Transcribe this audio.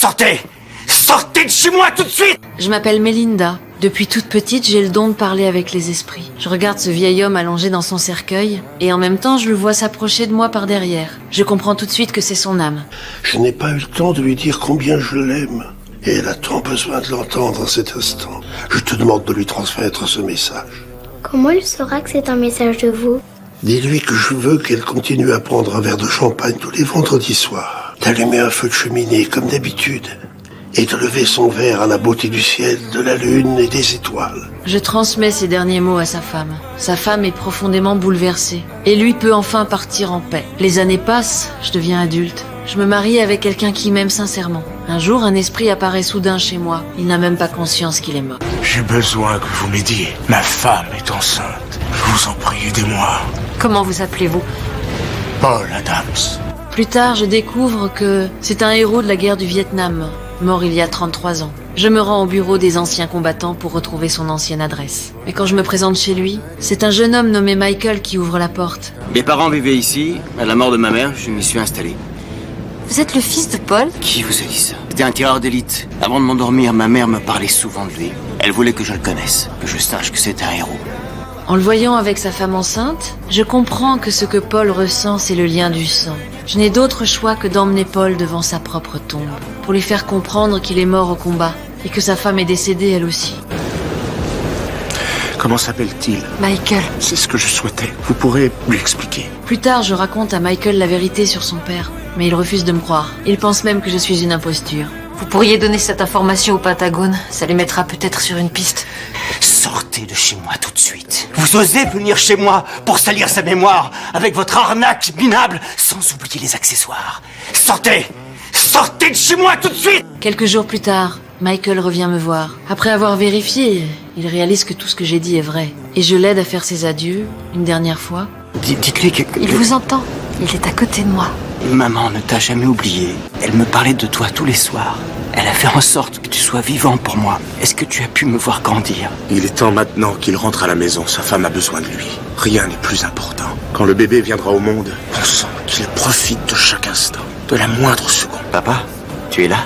Sortez! Sortez de chez moi tout de suite! Je m'appelle Melinda. Depuis toute petite, j'ai le don de parler avec les esprits. Je regarde ce vieil homme allongé dans son cercueil, et en même temps, je le vois s'approcher de moi par derrière. Je comprends tout de suite que c'est son âme. Je n'ai pas eu le temps de lui dire combien je l'aime. Et elle a tant besoin de l'entendre en cet instant. Je te demande de lui transmettre ce message. Comment elle saura que c'est un message de vous? Dis-lui que je veux qu'elle continue à prendre un verre de champagne tous les vendredis soirs, d'allumer un feu de cheminée comme d'habitude, et de lever son verre à la beauté du ciel, de la lune et des étoiles. Je transmets ces derniers mots à sa femme. Sa femme est profondément bouleversée, et lui peut enfin partir en paix. Les années passent, je deviens adulte. Je me marie avec quelqu'un qui m'aime sincèrement. Un jour, un esprit apparaît soudain chez moi. Il n'a même pas conscience qu'il est mort. J'ai besoin que vous m'aidiez. Ma femme est enceinte. Je vous en prie, aidez-moi. Comment vous appelez-vous? Paul Adams. Plus tard, je découvre que c'est un héros de la guerre du Vietnam, mort il y a 33 ans. Je me rends au bureau des anciens combattants pour retrouver son ancienne adresse. Mais quand je me présente chez lui, c'est un jeune homme nommé Michael qui ouvre la porte. Mes parents vivaient ici. À la mort de ma mère, je m'y suis installé. Vous êtes le fils de Paul? Qui vous a dit ça? C'était un tireur d'élite. Avant de m'endormir, ma mère me parlait souvent de lui. Elle voulait que je le connaisse, que je sache que c'est un héros. En le voyant avec sa femme enceinte, je comprends que ce que Paul ressent, c'est le lien du sang. Je n'ai d'autre choix que d'emmener Paul devant sa propre tombe, pour lui faire comprendre qu'il est mort au combat, et que sa femme est décédée elle aussi. Comment s'appelle-t-il? Michael. C'est ce que je souhaitais. Vous pourrez lui expliquer. Plus tard, je raconte à Michael la vérité sur son père, mais il refuse de me croire. Il pense même que je suis une imposture. Vous pourriez donner cette information au Pentagone, ça les mettra peut-être sur une piste. Sortez de chez moi tout de suite. Vous osez venir chez moi pour salir sa mémoire avec votre arnaque minable, sans oublier les accessoires. Sortez! Sortez de chez moi tout de suite! Quelques jours plus tard, Michael revient me voir. Après avoir vérifié, il réalise que tout ce que j'ai dit est vrai. Et je l'aide à faire ses adieux, une dernière fois. Dites-lui que... Il vous entend, il est à côté de moi. Maman ne t'a jamais oublié. Elle me parlait de toi tous les soirs. Elle a fait en sorte que tu sois vivant pour moi. Est-ce que tu as pu me voir grandir? Il est temps maintenant qu'il rentre à la maison. Sa femme a besoin de lui. Rien n'est plus important. Quand le bébé viendra au monde, on sent qu'il profite de chaque instant, de la moindre seconde. Papa, tu es là?